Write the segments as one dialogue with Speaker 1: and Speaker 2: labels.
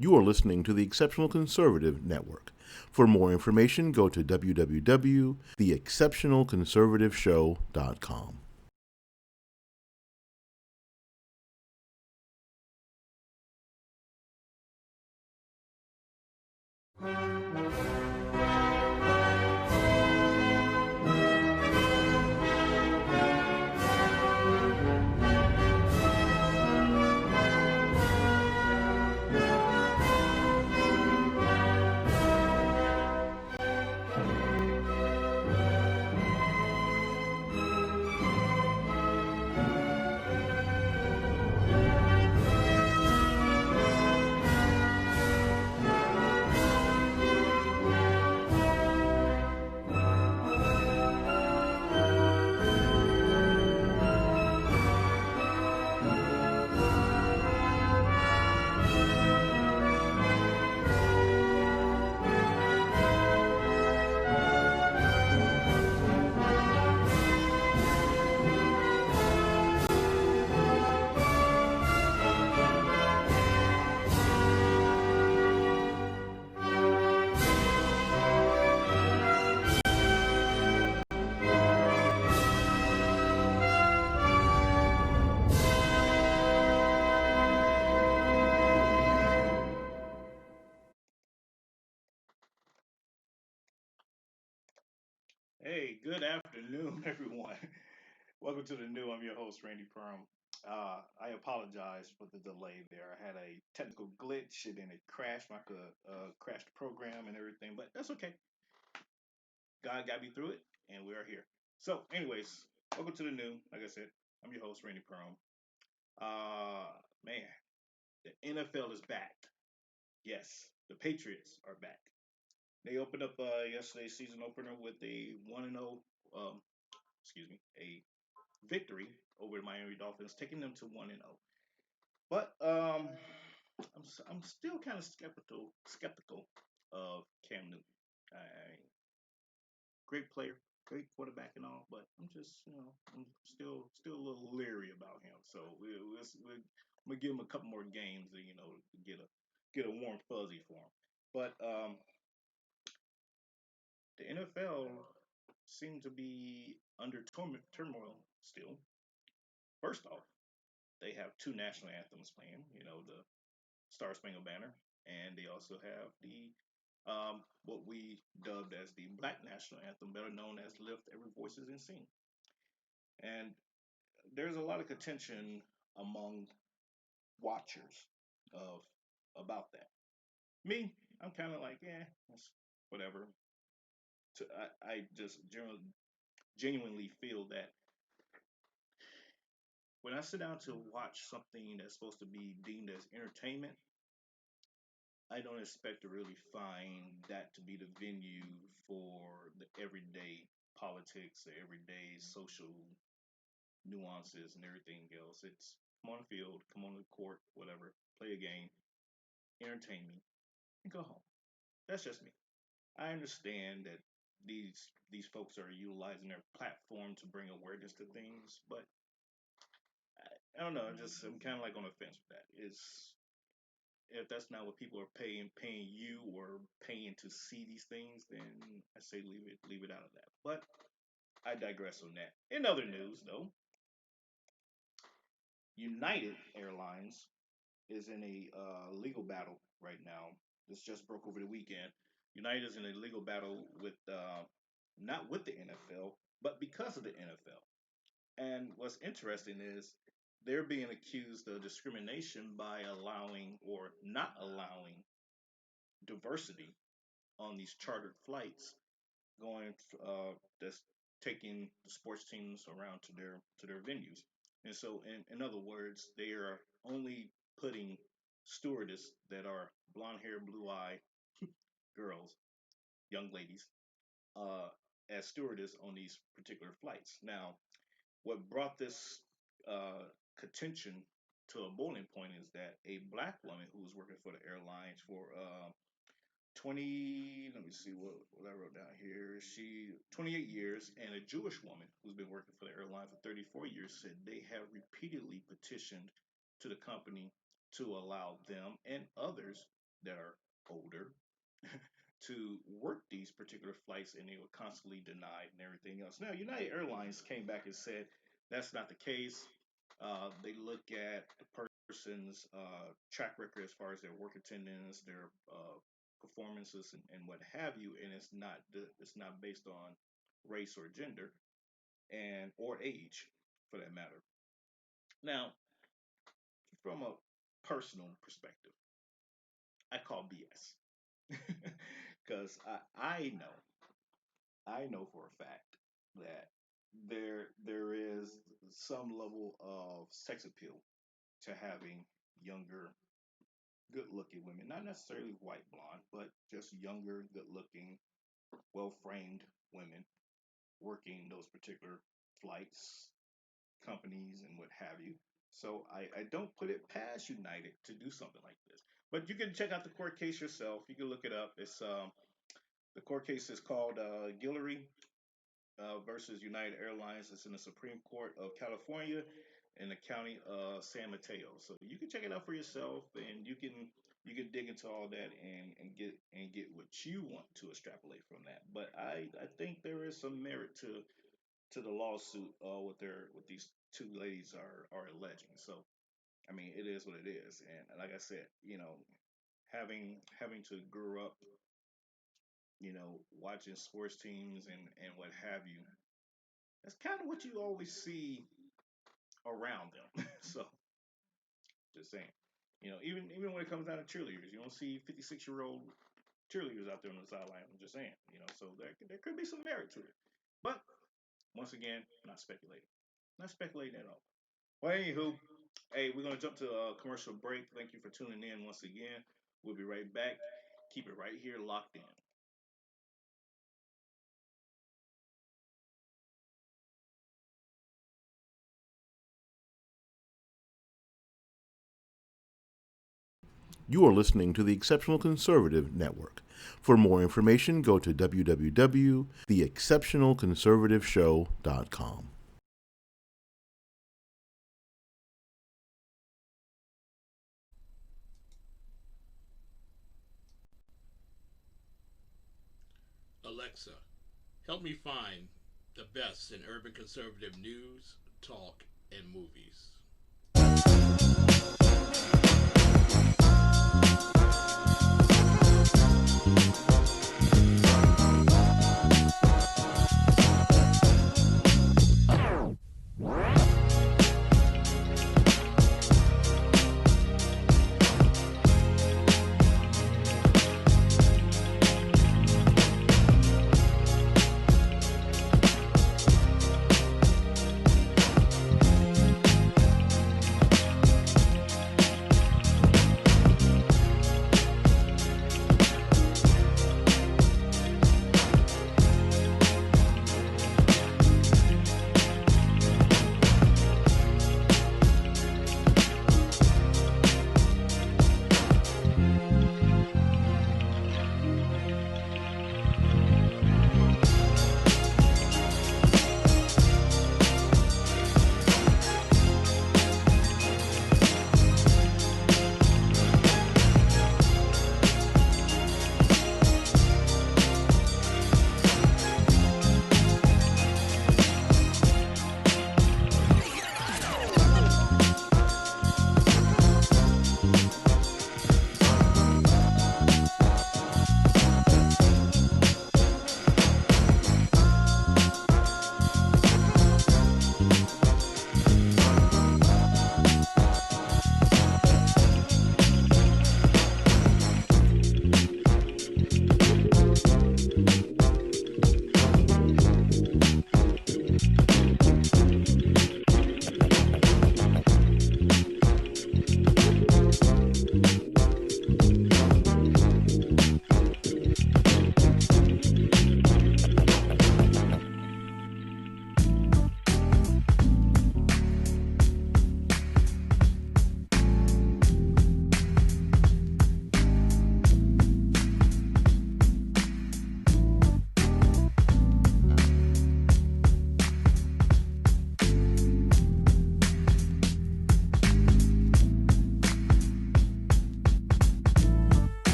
Speaker 1: You are listening to the Exceptional Conservative Network. For more information, go to www.theexceptionalconservativeshow.com.
Speaker 2: Hey, good afternoon, everyone. Welcome to the new. I'm your host, Randy Perm. I apologize for the delay there. I had a technical glitch and then it crashed. I could crash the program and everything, but that's okay. God got me through it, and we are here. So, anyways, welcome to the new. Like I said, I'm your host, Randy Perm. Man, the NFL is back. Yes, the Patriots are back. They opened up yesterday's season opener with a 1-0, excuse me, a victory over the Miami Dolphins, taking them to 1-0. But I'm still kind of skeptical of Cam Newton. I great player, great quarterback and all, but I'm still a little leery about him. So we're I'm gonna give him a couple more games to get a warm fuzzy for him. But the NFL seems to be under turmoil still. First off, they have two national anthems playing. The Star Spangled Banner, and they also have the what we dubbed as the Black National Anthem, better known as "Lift Every Voices and Sing." And there's a lot of contention among watchers of about that. Me, I'm kind of like, yeah, it's whatever. I just genuinely feel that when I sit down to watch something that's supposed to be deemed as entertainment, I don't expect to really find that to be the venue for the everyday politics, the everyday social nuances, and everything else. It's come on the field, come on the court, whatever, play a game, entertain me, and go home. That's just me. I understand that these folks are utilizing their platform to bring awareness to things, but I don't know. I'm kind of like on the fence with that. It's if that's not what people are paying you or paying to see these things, then I say leave it out of that. But I digress on that. In other news, though, United Airlines is in a legal battle right now. This just broke over the weekend. United is in a legal battle with not with the NFL, but because of the NFL. And what's interesting is they're being accused of discrimination by allowing or not allowing diversity on these chartered flights going that's taking the sports teams around to their venues. And so in other words, they are only putting stewardess that are blonde hair, blue eye girls, young ladies, uh, as stewardess on these particular flights. Now, what brought this contention to a boiling point is that a black woman who was working for the airlines for 20, let me see what I wrote down here. She 28 years, and a Jewish woman who's been working for the airline for 34 years said they have repeatedly petitioned to the company to allow them and others that are older to work these particular flights, and they were constantly denied and everything else. Now, United Airlines came back and said that's not the case. They look at the person's track record as far as their work attendance, their performances, and what have you, and it's not based on race or gender and or age for that matter. Now, from a personal perspective, I call BS because I know for a fact that there is some level of sex appeal to having younger, good-looking women, not necessarily white blonde, but just younger, good-looking, well-framed women working those particular flights, companies, and what have you. So I don't put it past United to do something like this. But you can check out the court case yourself. You can look it up. It's the court case is called Guillory versus United Airlines. It's in the Supreme Court of California in the county of San Mateo. So you can check it out for yourself, and you can dig into all that and get what you want to extrapolate from that. But I think there is some merit to the lawsuit what these two ladies are alleging. So I mean, it is what it is, and like I said, having to grow up, watching sports teams and what have you. That's kind of what you always see around them. So just saying, even when it comes down to cheerleaders, you don't see 56-year-old cheerleaders out there on the sideline. I'm just saying, so there could be some merit to it, but once again, not speculating at all. Well, anywho, hey, we're gonna jump to a commercial break. Thank you for tuning in once again. We'll be right back. Keep it right here, locked in.
Speaker 1: You are listening to the Exceptional Conservative Network. For more information, go to www.theexceptionalconservativeshow.com.
Speaker 3: Alexa, help me find the best in urban conservative news, talk, and movies.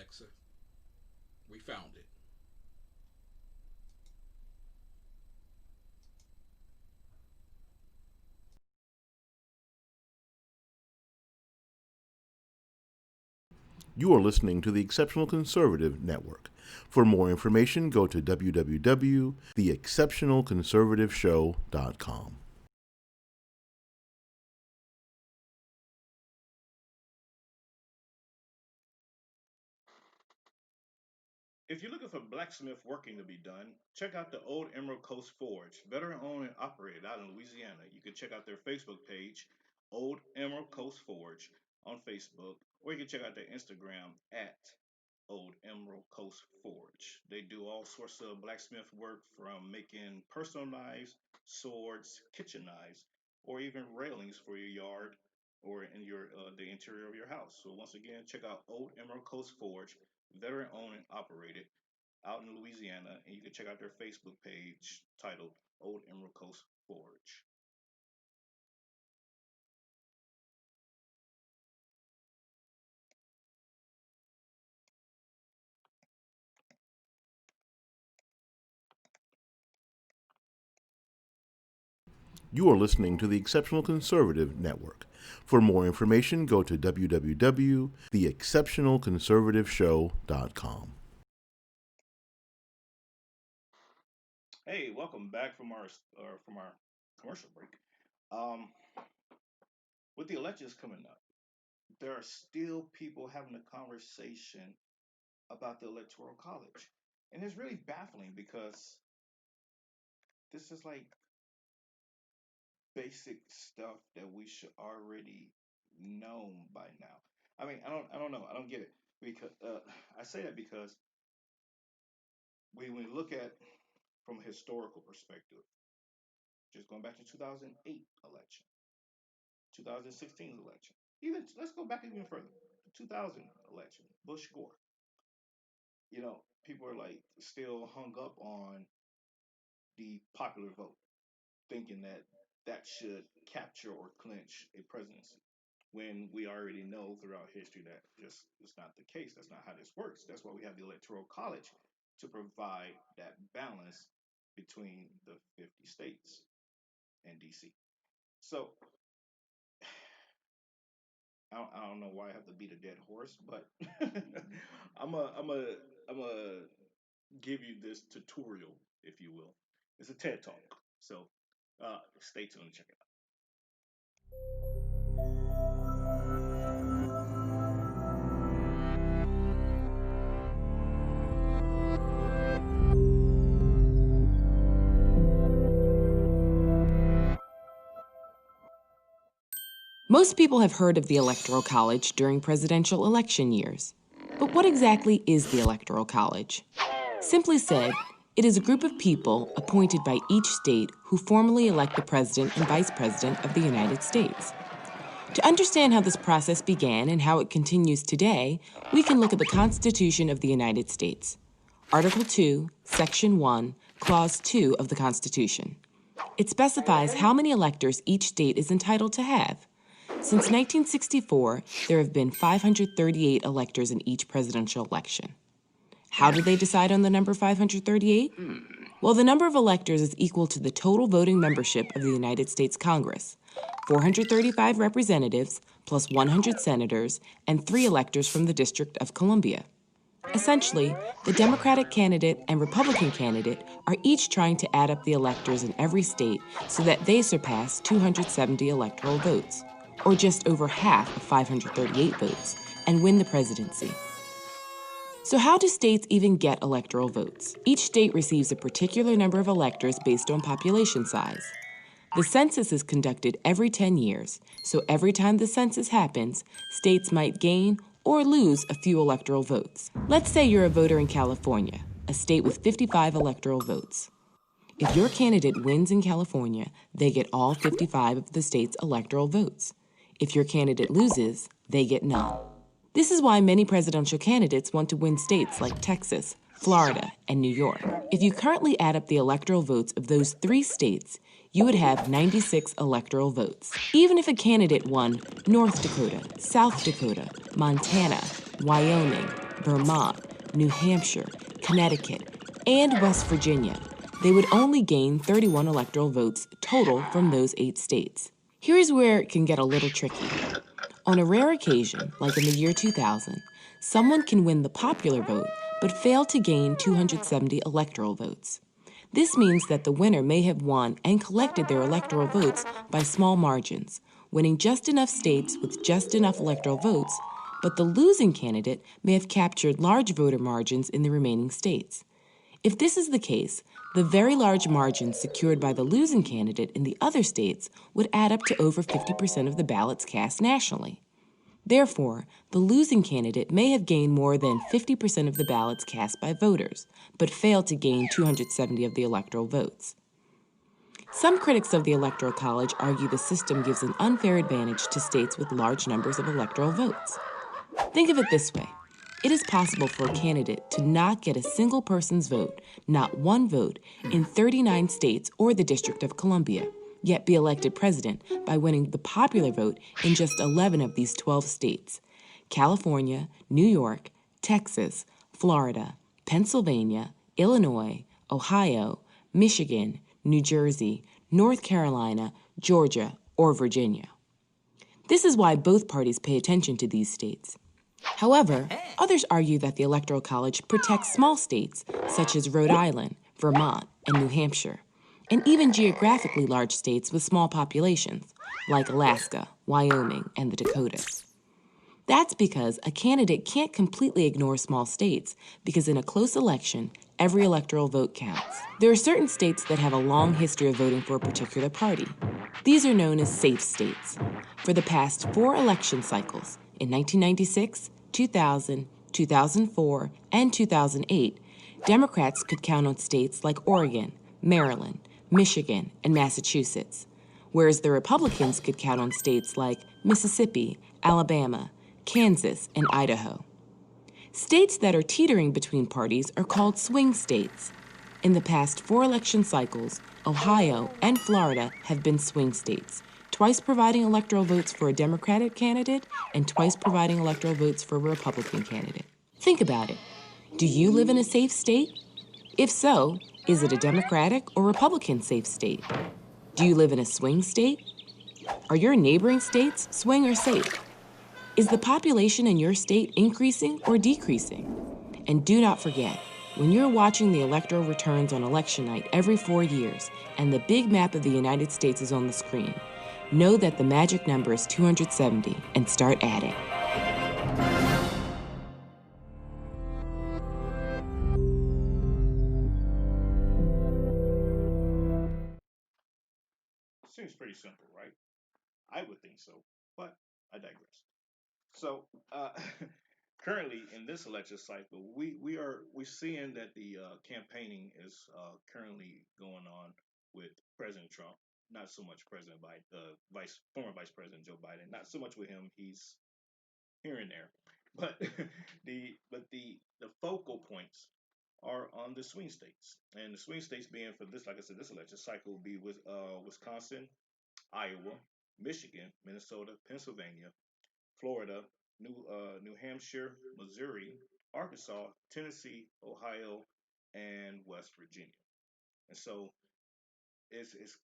Speaker 3: Alexa. We found it.
Speaker 1: You are listening to the Exceptional Conservative Network. For more information, go to www.theexceptionalconservativeshow.com.
Speaker 2: If you're looking for blacksmith working to be done, check out the Old Emerald Coast Forge, veteran owned and operated out in Louisiana. You can check out their Facebook page, Old Emerald Coast Forge, on Facebook, or you can check out their Instagram at Old Emerald Coast Forge. They do all sorts of blacksmith work from making personal knives, swords, kitchen knives, or even railings for your yard or in your the interior of your house. So once again, check out Old Emerald Coast Forge, veteran owned and operated out in Louisiana, and you can check out their Facebook page titled Old Emerald Coast Forge.
Speaker 1: You are listening to the Exceptional Conservative Network. For more information, go to www.theexceptionalconservativeshow.com.
Speaker 2: Hey, welcome back from our commercial break. Um, with the elections coming up, there are still people having a conversation about the Electoral College, and it's really baffling because this is like basic stuff that we should already know by now. I mean, I don't know, I don't get it because I say that because when we look at from a historical perspective, just going back to 2008 election, 2016 election, even let's go back even further, 2000 election, Bush Gore. People are like still hung up on the popular vote, thinking that that should capture or clinch a presidency. When we already know throughout history that just is not the case. That's not how this works. That's why we have the Electoral College to provide that balance between the 50 states and DC. So I don't know why I have to beat a dead horse, but I'm a give you this tutorial, if you will. It's a TED talk, so stay tuned and check it out.
Speaker 4: Most people have heard of the Electoral College during presidential election years. But what exactly is the Electoral College? Simply said, it is a group of people appointed by each state who formally elect the President and Vice President of the United States. To understand how this process began and how it continues today, we can look at the Constitution of the United States. Article 2, Section 1, Clause 2 of the Constitution. It specifies how many electors each state is entitled to have. Since 1964, there have been 538 electors in each presidential election. How do they decide on the number 538? Well, the number of electors is equal to the total voting membership of the United States Congress, 435 representatives plus 100 senators and 3 electors from the District of Columbia. Essentially, the Democratic candidate and Republican candidate are each trying to add up the electors in every state so that they surpass 270 electoral votes, or just over half of 538 votes, and win the presidency. So how do states even get electoral votes? Each state receives a particular number of electors based on population size. The census is conducted every 10 years, so every time the census happens, states might gain or lose a few electoral votes. Let's say you're a voter in California, a state with 55 electoral votes. If your candidate wins in California, they get all 55 of the state's electoral votes. If your candidate loses, they get none. This is why many presidential candidates want to win states like Texas, Florida, and New York. If you currently add up the electoral votes of those 3 states, you would have 96 electoral votes. Even if a candidate won North Dakota, South Dakota, Montana, Wyoming, Vermont, New Hampshire, Connecticut, and West Virginia, they would only gain 31 electoral votes total from those 8 states. Here's where it can get a little tricky. On a rare occasion, like in the year 2000, someone can win the popular vote but fail to gain 270 electoral votes. This means that the winner may have won and collected their electoral votes by small margins, winning just enough states with just enough electoral votes, but the losing candidate may have captured large voter margins in the remaining states. If this is the case, the very large margins secured by the losing candidate in the other states would add up to over 50% of the ballots cast nationally. Therefore, the losing candidate may have gained more than 50% of the ballots cast by voters, but failed to gain 270 of the electoral votes. Some critics of the Electoral College argue the system gives an unfair advantage to states with large numbers of electoral votes. Think of it this way. It is possible for a candidate to not get a single person's vote, not one vote, in 39 states or the District of Columbia, yet be elected president by winning the popular vote in just 11 of these 12 states: California, New York, Texas, Florida, Pennsylvania, Illinois, Ohio, Michigan, New Jersey, North Carolina, Georgia, or Virginia. This is why both parties pay attention to these states. However, others argue that the Electoral College protects small states such as Rhode Island, Vermont, and New Hampshire, and even geographically large states with small populations, like Alaska, Wyoming, and the Dakotas. That's because a candidate can't completely ignore small states, because in a close election, every electoral vote counts. There are certain states that have a long history of voting for a particular party. These are known as safe states. For the past 4 election cycles, in 1996, 2000, 2004, and 2008, Democrats could count on states like Oregon, Maryland, Michigan, and Massachusetts, whereas the Republicans could count on states like Mississippi, Alabama, Kansas, and Idaho. States that are teetering between parties are called swing states. In the past 4 election cycles, Ohio and Florida have been swing states, twice providing electoral votes for a Democratic candidate and twice providing electoral votes for a Republican candidate. Think about it. Do you live in a safe state? If so, is it a Democratic or Republican safe state? Do you live in a swing state? Are your neighboring states swing or safe? Is the population in your state increasing or decreasing? And do not forget, when you're watching the electoral returns on election night every 4 years and the big map of the United States is on the screen, know that the magic number is 270 and start adding.
Speaker 2: Seems pretty simple, right? I would think so, but I digress. So, currently in this election cycle, we're seeing that the campaigning is currently going on with President Trump. Not so much President Biden, Vice former Vice President Joe Biden. Not so much with him. He's here and there, but the focal points are on the swing states, and the swing states being for this, like I said, this election cycle will be with Wisconsin, Iowa, Michigan, Minnesota, Pennsylvania, Florida, New Hampshire, Missouri, Arkansas, Tennessee, Ohio, and West Virginia. And so it's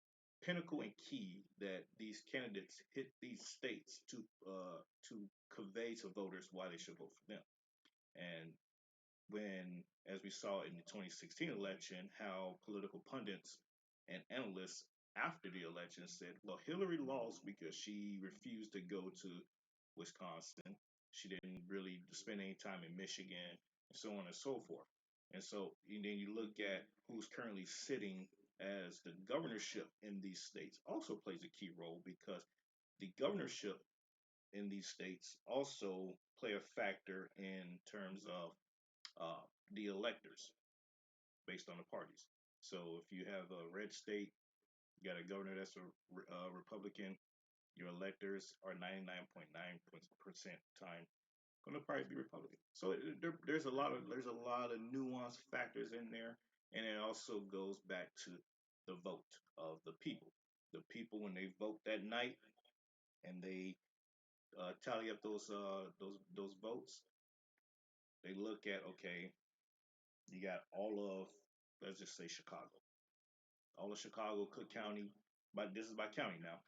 Speaker 2: pinnacle and key that these candidates hit these states to convey to voters why they should vote for them. And when, as we saw in the 2016 election, how political pundits and analysts after the election said, well, Hillary lost because she refused to go to Wisconsin. She didn't really spend any time in Michigan, and so on and so forth. And so, and then you look at who's currently sitting as the governorship in these states also plays a key role, because the governorship in these states also play a factor in terms of uh, the electors based on the parties. So if you have a red state, you got a governor that's a Republican, your electors are 99.9% time going to probably be Republican. So there's a lot of nuanced factors in there, and it also goes back to the vote of the people. The people, when they vote that night and they tally up those votes, They look at, okay, you got all of, let's just say Chicago, all of Chicago, Cook County, but this is by county now.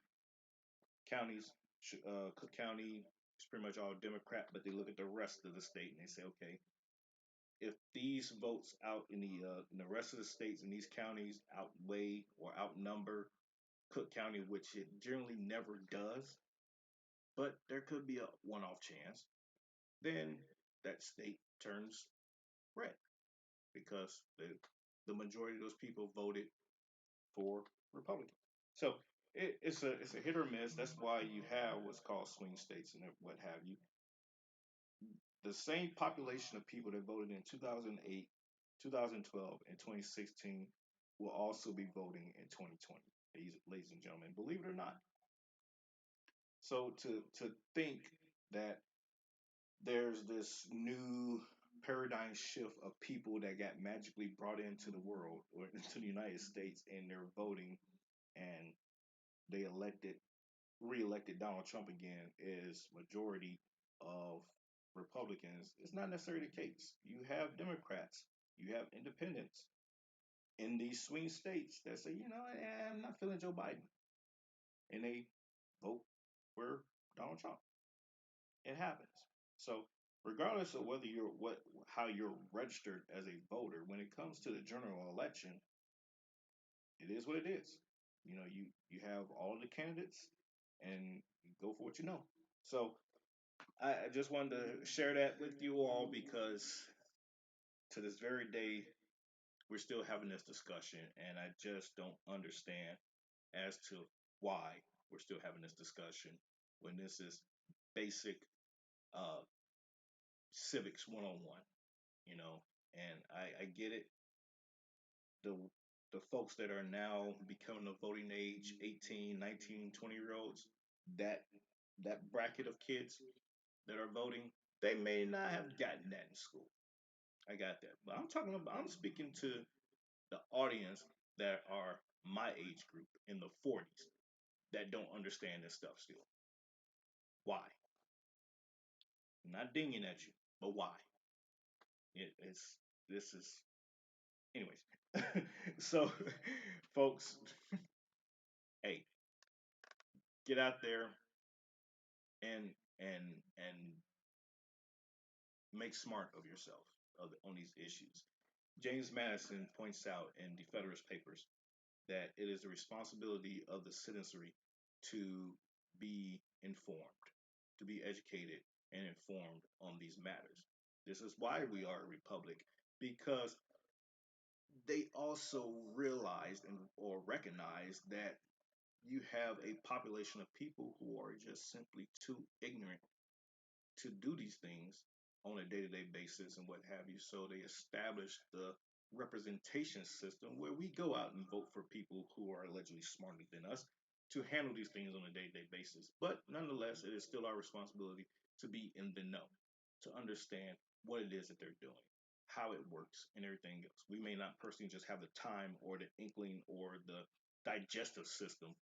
Speaker 2: Counties, Cook County is pretty much all Democrat, but they look at the rest of the state and they say, okay, if these votes out in the rest of the states and these counties outweigh or outnumber Cook County, which it generally never does, but there could be a one-off chance, then that state turns red because the majority of those people voted for Republican. So it's a hit or miss. That's why you have what's called swing states and what have you. The same population of people that voted in 2008, 2012, and 2016 will also be voting in 2020, ladies and gentlemen. Believe it or not. So to think that there's this new paradigm shift of people that got magically brought into the world or into the United States and they're voting and they re-elected Donald Trump again is majority of Republicans. It's not necessarily the case. You have Democrats, you have independents in these swing states that say, I'm not feeling Joe Biden, and they vote for Donald Trump. It happens. So regardless of whether how you're registered as a voter, when it comes to the general election, it is what it is. You have all of the candidates and you go for what you know. So I just wanted to share that with you all because to this very day, we're still having this discussion, and I just don't understand as to why we're still having this discussion when this is basic uh, civics 101, and I get it. The folks that are now becoming the voting age, 18, 19, 20-year olds, that bracket of kids that are voting, they may not have gotten that in school. I got that. But I'm speaking to the audience that are my age group in the 40s that don't understand this stuff still. Why? I'm not dinging at you, but why? This is anyways. So folks, hey, get out there and and make smart of yourself on these issues. James Madison points out in the Federalist Papers that it is the responsibility of the citizenry to be informed, to be educated and informed on these matters. This is why we are a republic, because they also realized or recognized that you have a population of people who are just simply too ignorant to do these things on a day-to-day basis and what have you. So they established the representation system where we go out and vote for people who are allegedly smarter than us to handle these things on a day-to-day basis. But nonetheless, it is still our responsibility to be in the know, to understand what it is that they're doing, how it works, and everything else. We may not personally just have the time or the inkling or the digestive system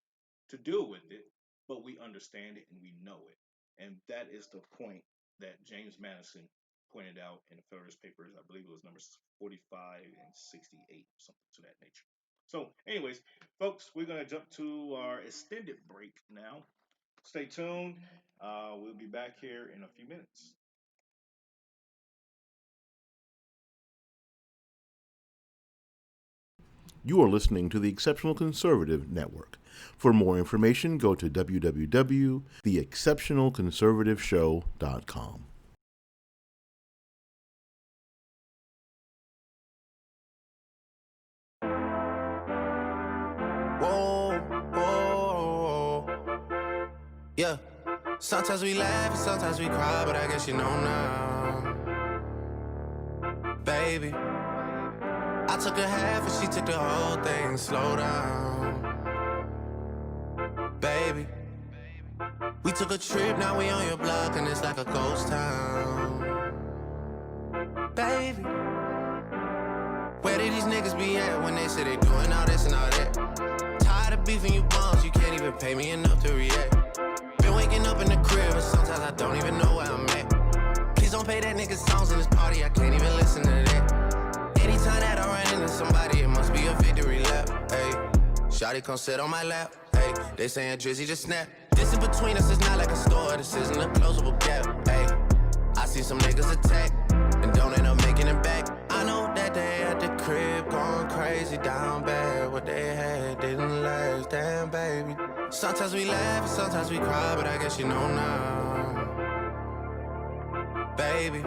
Speaker 2: to deal with it, but we understand it and we know it. And that is the point that James Madison pointed out in the Federalist Papers. I believe it was numbers 45 and 68, something to that nature. So, anyways, folks, we're going to jump to our extended break now. Stay tuned. We'll be back here in a few minutes.
Speaker 1: You are listening to the Exceptional Conservative Network. For more information, go to www.theexceptionalconservativeshow.com.
Speaker 5: Whoa, whoa, yeah. Sometimes we laugh and sometimes we cry, but I guess you know now, baby. I took a half and she took the whole thing. Slow down, baby. We took a trip, now we on your block and it's like a ghost town, baby. Where did these niggas be at when they say they doing all this and all that? Tired of beefing you bums, you can't even pay me enough to react. Been waking up in the crib and sometimes I don't even know where I'm at. Please don't don't pay that nigga songs in this party, I can't even listen to that. Anytime that I run into somebody, it must be a victory lap. Ayy, shawty come sit on my lap. Ayy, they saying Drizzy just snap. This in between us is not like a store, this isn't a closable gap. Ayy, I see some niggas attack and don't end up making it back. I know that they at the crib going crazy down bad. What they had didn't last, damn baby. Sometimes we laugh and sometimes we cry, but I guess you know now, baby.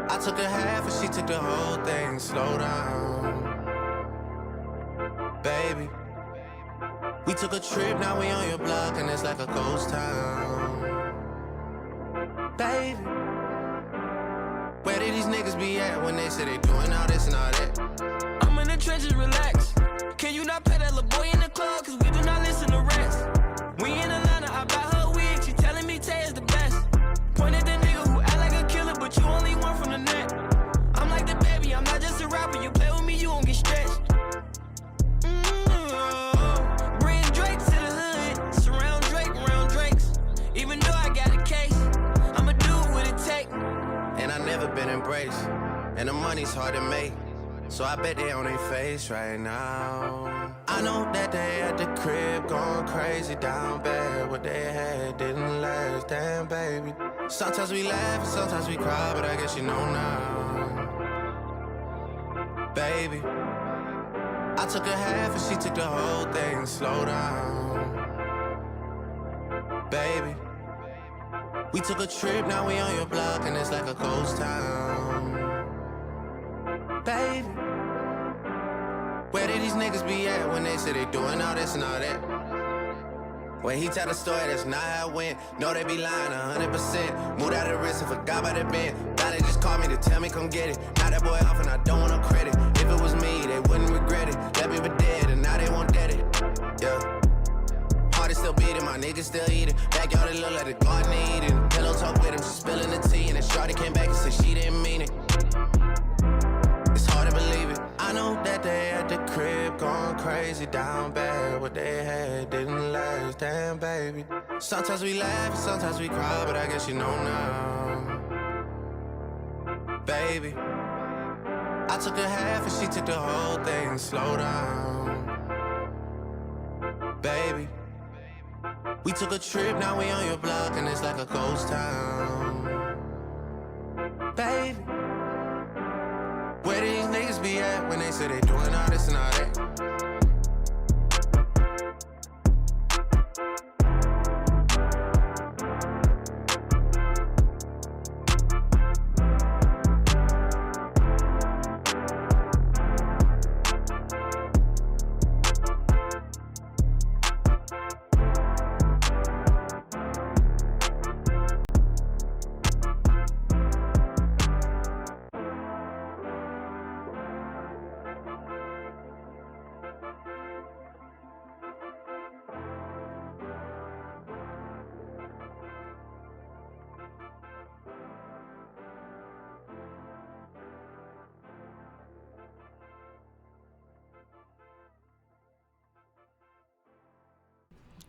Speaker 5: I took a half and she took the whole thing. Slow down, baby. We took a trip, now we on your block and it's like a ghost town, baby. Where did these niggas be at when they say they doing all this and all that?
Speaker 6: I'm in the trenches, relax. Can you not pet that little boy in the club? Cause we do not listen to rest. We in Atlanta, I buy her wig. She telling me Tay is the best. Point at the nigga who act like a killer, but you only one from the net. I'm like the baby, I'm not just a rapper. You play with me, you gon' get stretched. Bring Drake to the hood. Surround Drake around Drakes. Even though I got a case, I'ma do what it take.
Speaker 5: And I never been embraced, and the money's hard to make, so I bet they on their face right now. I know that they at the crib going crazy down bad. What they had didn't last, damn baby. Sometimes we laugh and sometimes we cry, but I guess you know now, baby. I took a half and she took the whole thing. Slow down, baby. We took a trip, now we on your block and it's like a ghost town, baby. Where did these niggas be at when they say they doing all this and all that? When he tell the story, that's not how it went. No, they be lying 100%. Moved out of the risk and forgot about the bend. Now they just call me to tell me come get it. Now that boy off and I don't want no credit. If it was me, they wouldn't regret it. Left me for dead and now they won't dead it. Yeah. Heart is still beating, my niggas still eating. Backyard it look like the garden eating. Pillow talk with him, she spilling the tea. And then shawty came back and said she didn't mean it. It's hard to believe it. I know that they at the crib going crazy down bad. What they had didn't last, damn baby. Sometimes we laugh and sometimes we cry, but I guess you know now, baby. I took a half and she took the whole thing. Slow down, baby. We took a trip, now we on your block and it's like a ghost town, baby. Where do these niggas be at when they say they doing all this and all that?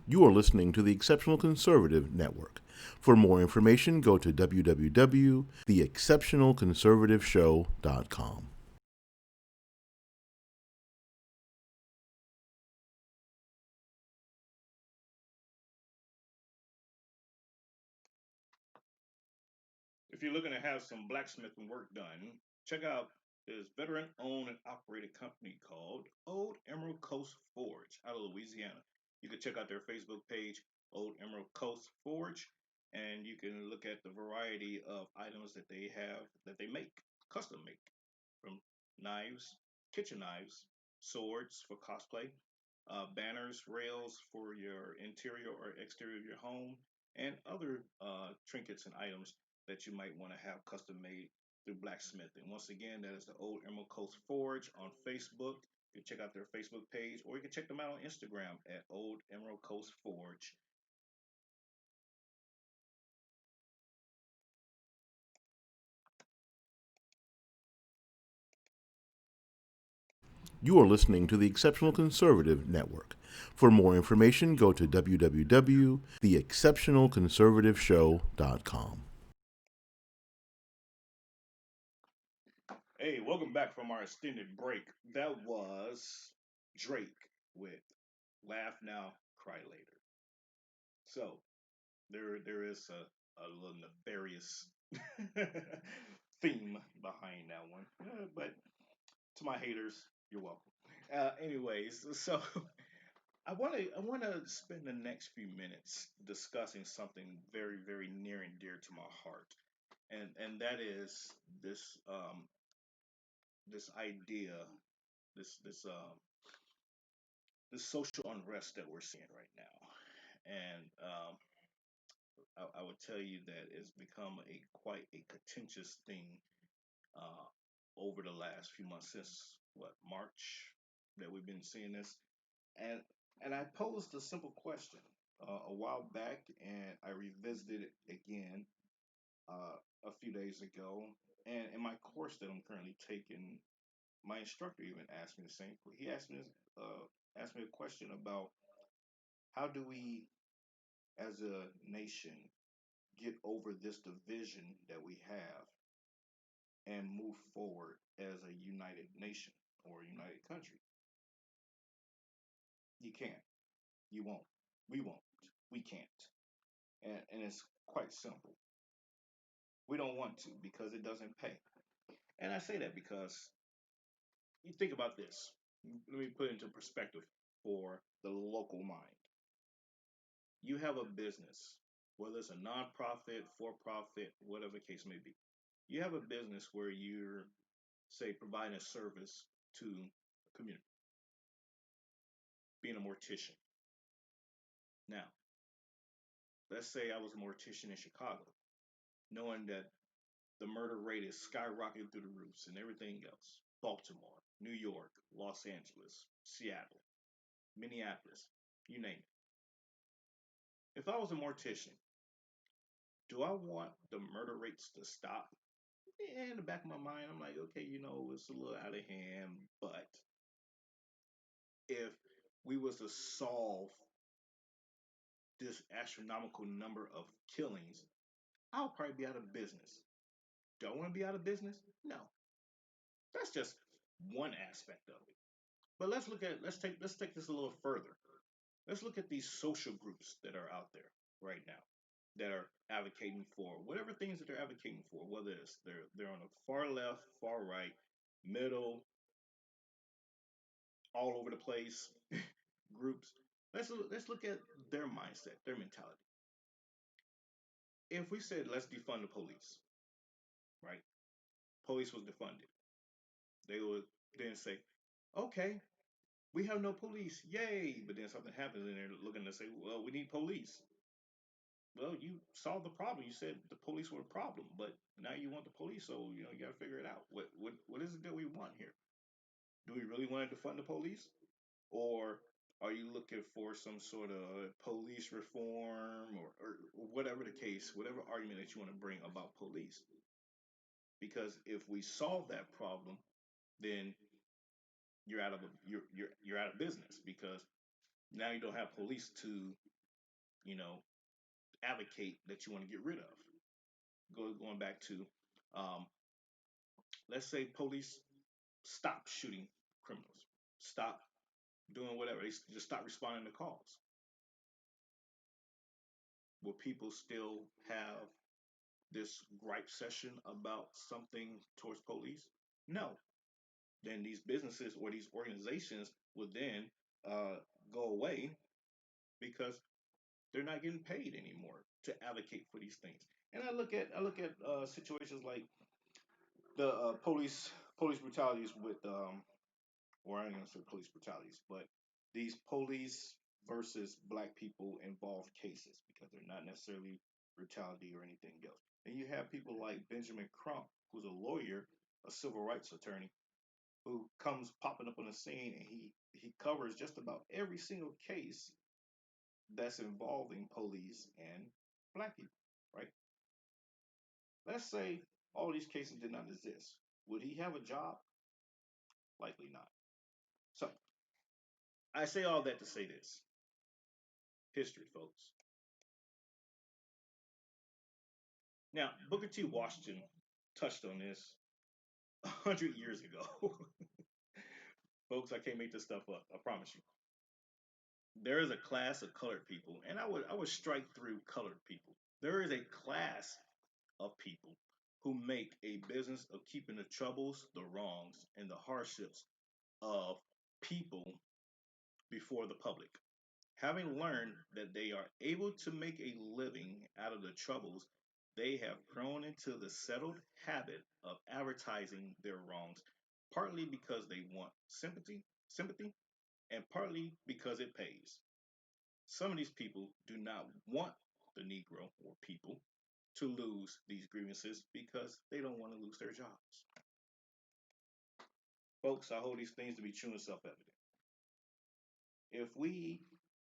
Speaker 1: You are listening to the Exceptional Conservative Network. For more information, go to www.theexceptionalconservativeshow.com.
Speaker 2: If you're looking to have some blacksmithing work done, check out this veteran-owned and operated company called Old Emerald Coast Forge out of Louisiana. You can check out their Facebook page, Old Emerald Coast Forge, and you can look at the variety of items that they have that they make, custom make, from knives, kitchen knives, swords for cosplay, banners, rails for your interior or exterior of your home, and other trinkets and items that you might want to have custom made through blacksmithing. Once again, that is the Old Emerald Coast Forge on Facebook. You can check out their Facebook page, or you can check them out on Instagram at Old Emerald Coast Forge.
Speaker 1: You are listening to the Exceptional Conservative Network. For more information, go to www.theexceptionalconservativeshow.com.
Speaker 2: Hey, welcome back from our extended break. That was Drake with Laugh Now, Cry Later. So there is a little nefarious theme behind that one. But to my haters, you're welcome. Anyways, so I wanna spend the next few minutes discussing something very, very near and dear to my heart. And that is this idea, this this social unrest that we're seeing right now. And I would tell you that it's become a quite a contentious thing uh, over the last few months since what March that we've been seeing this. And I posed a simple question a while back, and I revisited it again uh, a few days ago. And in my course that I'm currently taking, my instructor even asked me the same. He asked me a question about how do we, as a nation, get over this division that we have and move forward as a united nation or a united country? You can't. You won't. We won't. We can't. And it's quite simple. We don't want to because it doesn't pay. And I say that because you think about this. Let me put it into perspective for the local mind. You have a business, whether it's a nonprofit, for profit, whatever the case may be. You have a business where you're, say, providing a service to a community, being a mortician. Now, let's say I was a mortician in Chicago, knowing that the murder rate is skyrocketing through the roofs and everything else. Baltimore, New York, Los Angeles, Seattle, Minneapolis, you name it. If I was a mortician, do I want the murder rates to stop? Yeah, in the back of my mind, I'm like, okay, it's a little out of hand, but if we was to solve this astronomical number of killings, I'll probably be out of business. Do I want to be out of business? No. That's just one aspect of it. But let's take this a little further. Let's look at these social groups that are out there right now that are advocating for whatever things that they're advocating for, whether it's they're on the far left, far right, middle, all over the place groups. Let's look at their mindset, their mentality. If we said let's defund the police, right? Police was defunded. They would then say, okay, we have no police, yay! But then something happens and they're looking to say, well, we need police. Well, you solved the problem. You said the police were a problem, but now you want the police, so you got to figure it out. What is it that we want here? Do we really want to defund the police, or are you looking for some sort of police reform or whatever the case, whatever argument that you want to bring about police? Because if we solve that problem, then you're out of business because now you don't have police to you know advocate that you want to get rid of. Going back to um, let's say police stop shooting criminals, stop doing whatever, they just stop responding to calls. Will people still have this gripe session about something towards police? No. Then these businesses or these organizations will then uh, go away because they're not getting paid anymore to advocate for these things. And I look at situations like the police brutalities with or I ain't gonna say police brutalities, but these police versus black people involved cases because they're not necessarily brutality or anything else. And you have people like Benjamin Crump, who's a lawyer, a civil rights attorney, who comes popping up on the scene and he covers just about every single case that's involving police and black people, right? Let's say all these cases did not exist. Would he have a job? Likely not. So I say all that to say this. History, folks. Now, Booker T. Washington touched on this 100 years ago. Folks, I can't make this stuff up. I promise you. There is a class of colored people, and I would strike through colored people. There is a class of people who make a business of keeping the troubles, the wrongs, and the hardships of people before the public. Having learned that they are able to make a living out of the troubles, they have grown into the settled habit of advertising their wrongs, partly because they want sympathy, and partly because it pays. Some of these people do not want the Negro or people to lose these grievances because they don't want to lose their jobs. Folks, I hold these things to be true and self-evident. If we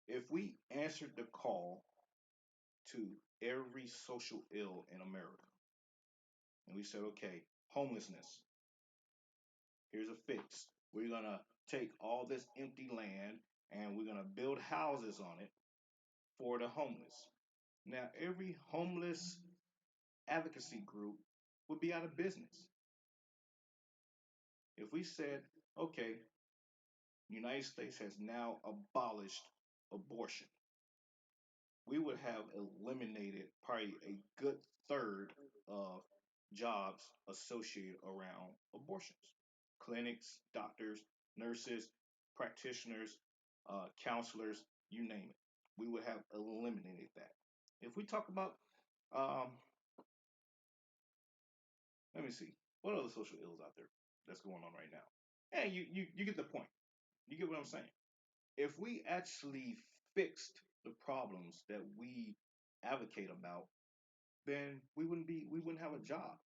Speaker 2: if we answered the call to every social ill in America, and we said, okay, homelessness, here's a fix. We're gonna take all this empty land and we're gonna build houses on it for the homeless. Now, every homeless advocacy group would be out of business. If we said, okay, the United States has now abolished abortion, we would have eliminated probably a good third of jobs associated around abortions. Clinics, doctors, nurses, practitioners, counselors, you name it. We would have eliminated that. If we talk about, um, let me see, what other social ills out there that's going on right now? And you get the point. You get what I'm saying? If we actually fixed the problems that we advocate about, then we wouldn't have a job.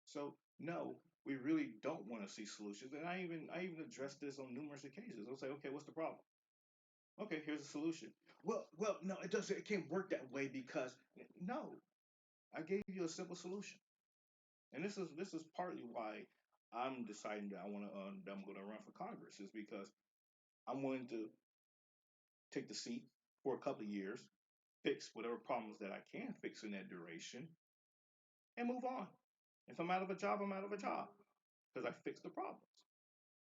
Speaker 2: So no, we really don't want to see solutions. And I even addressed this on numerous occasions. I'll say, okay, what's the problem? Okay, here's a solution. Well, no, it doesn't. It can't work that way because no, I gave you a simple solution, and this is partly why I'm deciding that I'm going to run for Congress is because I'm willing to take the seat for a couple of years, fix whatever problems that I can fix in that duration, and move on. If I'm out of a job, I'm out of a job because I fixed the problems.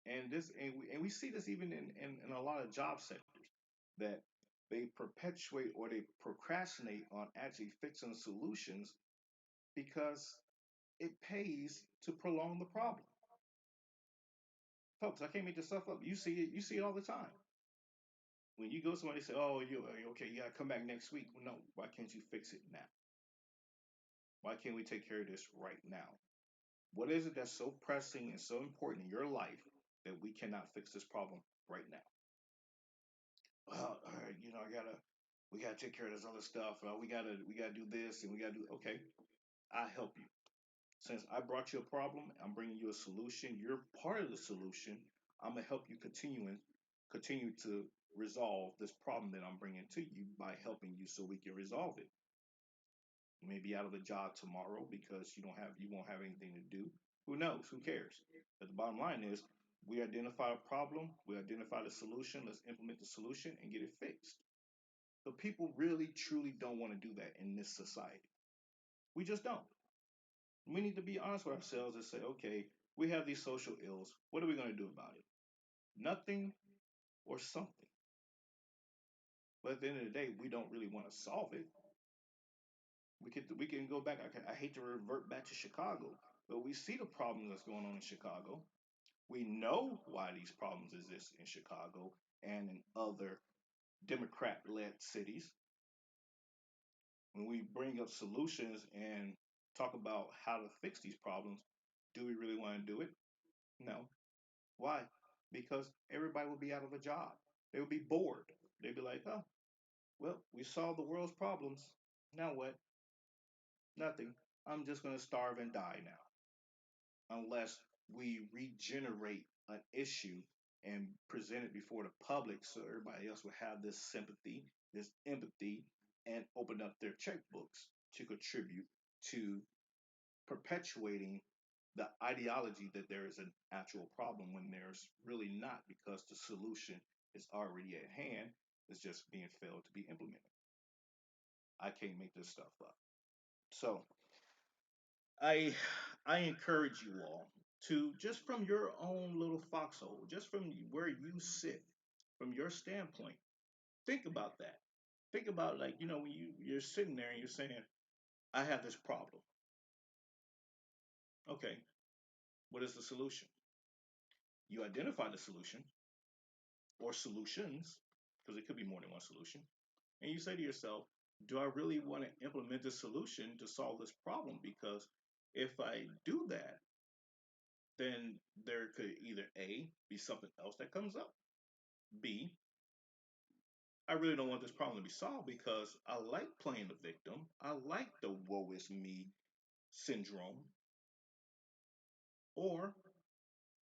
Speaker 2: And we see this even in a lot of job sectors that they perpetuate or they procrastinate on actually fixing solutions because it pays to prolong the problem. Folks, I can't make this stuff up. You see it all the time. When you go somebody say, "Oh, you okay? You gotta come back next week." Well, no, why can't you fix it now? Why can't we take care of this right now? What is it that's so pressing and so important in your life that we cannot fix this problem right now? Well, all right, we gotta take care of this other stuff. We gotta do this and we gotta do. Okay, I help you. Since I brought you a problem, I'm bringing you a solution. You're part of the solution. I'm gonna help you continue to resolve this problem that I'm bringing to you by helping you so we can resolve it. You may be out of a job tomorrow because you won't have anything to do. Who knows? Who cares? But the bottom line is we identify a problem, we identify the solution, let's implement the solution and get it fixed. But people really truly don't want to do that in this society. We just don't. We need to be honest with ourselves and say, okay, we have these social ills. What are we going to do about it? Nothing or something. But at the end of the day, we don't really want to solve it. We can go back. I hate to revert back to Chicago, but we see the problems that's going on in Chicago. We know why these problems exist in Chicago and in other Democrat-led cities. When we bring up solutions and talk about how to fix these problems, do we really want to do it? No. Why? Because everybody will be out of a job. They will be bored. They'd be like, oh, well, we solved the world's problems. Now what? Nothing. I'm just going to starve and die now. Unless we regenerate an issue and present it before the public so everybody else will have this sympathy, this empathy, and open up their checkbooks to contribute to perpetuating the ideology that there is an actual problem when there's really not because the solution is already at hand. It's just being failed to be implemented. I can't make this stuff up. So I I encourage you all to, just from your own little foxhole, just from where you sit, from your standpoint, think about that. Think about, like, when you're sitting there and you're saying, I have this problem. Okay, what is the solution? You identify the solution or solutions, because it could be more than one solution, and you say to yourself, do I really want to implement this solution to solve this problem? Because if I do that, then there could either A, be something else that comes up, B, I really don't want this problem to be solved because I like playing the victim. I like the woe is me syndrome. Or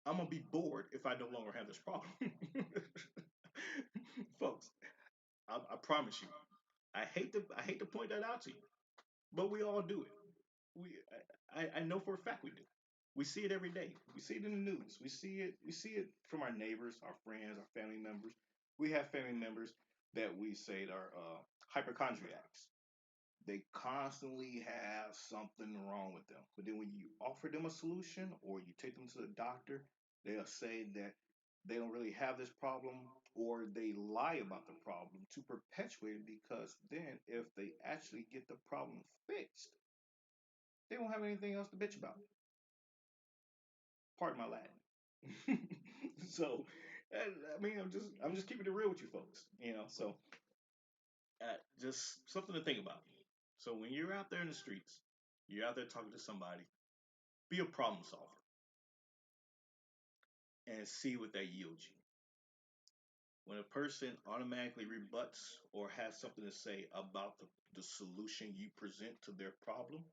Speaker 2: I'm gonna be bored if I no longer have this problem. Folks, I promise you, I hate to point that out to you, but we all do it. I know for a fact we do. We see it every day. We see it in the news. We see it from our neighbors, our friends, our family members. We have family members that we say are hypochondriacs. They constantly have something wrong with them. But then when you offer them a solution or you take them to the doctor, they'll say that they don't really have this problem, or they lie about the problem to perpetuate it, because then if they actually get the problem fixed, they won't have anything else to bitch about. Pardon my Latin. So, I mean, I'm just keeping it real with you folks, So, just something to think about. So when you're out there in the streets, you're out there talking to somebody, be a problem solver and see what that yields you. When a person automatically rebuts or has something to say about the solution you present to their problem,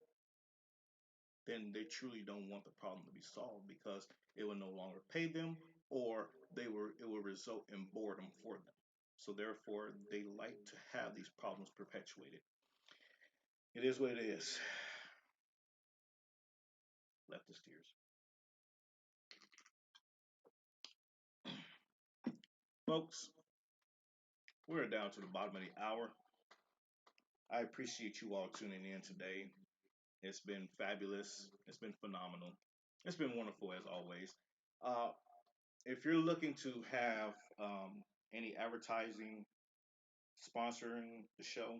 Speaker 2: then they truly don't want the problem to be solved, because it will no longer pay them, or it will result in boredom for them. So therefore, they like to have these problems perpetuated. It is what it is. Leftist tears. Folks, we're down to the bottom of the hour. I appreciate you all tuning in today. It's been fabulous. It's been phenomenal. It's been wonderful as always. Uh, if you're looking to have any advertising sponsoring the show,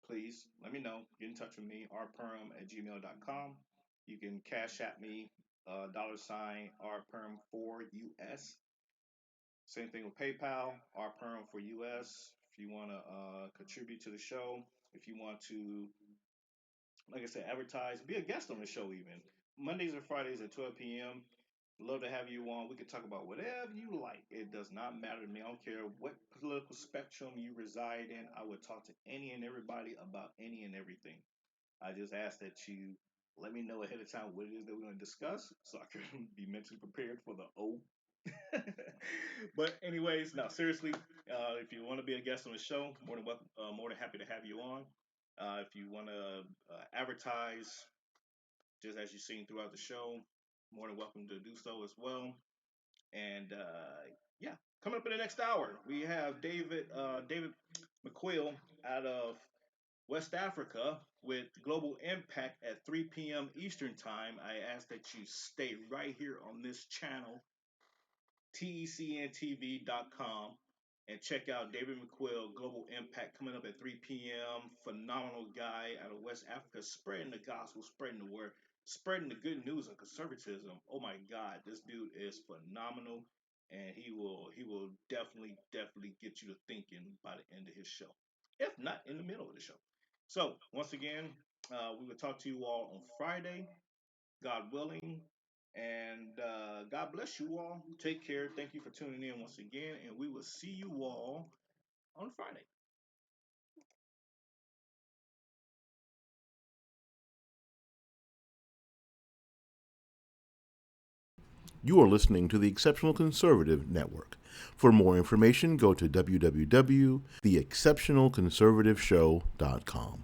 Speaker 2: please let me know. Get in touch with me, rperm@gmail.com. You can cash at me, $ rperm4us. Same thing with PayPal, rperm for US. If you want to contribute to the show, if you want to, like I said, advertise, be a guest on the show even. Mondays and Fridays at 12 p.m. Love to have you on. We can talk about whatever you like. It does not matter to me. I don't care what political spectrum you reside in. I would talk to any and everybody about any and everything. I just ask that you let me know ahead of time what it is that we're going to discuss, so I can be mentally prepared for the O. But anyways, now seriously, if you want to be a guest on the show, more than welcome, more than happy to have you on. If you want to advertise, just as you've seen throughout the show, more than welcome to do so as well. And yeah, coming up in the next hour, we have David McQuill out of West Africa with Global Impact at 3 p.m. Eastern Time. I ask that you stay right here on this channel, TECNTV.com, and check out David McQuill, Global Impact, coming up at 3 p.m. Phenomenal guy out of West Africa, spreading the gospel, spreading the word, spreading the good news of conservatism. Oh my God, this dude is phenomenal, and he will definitely get you to thinking by the end of his show, if not in the middle of the show. So once again, we will talk to you all on Friday, God willing. And God bless you all. Take care. Thank you for tuning in once again. And we will see you all on Friday.
Speaker 1: You are listening to the Exceptional Conservative Network. For more information, go to www.theexceptionalconservativeshow.com.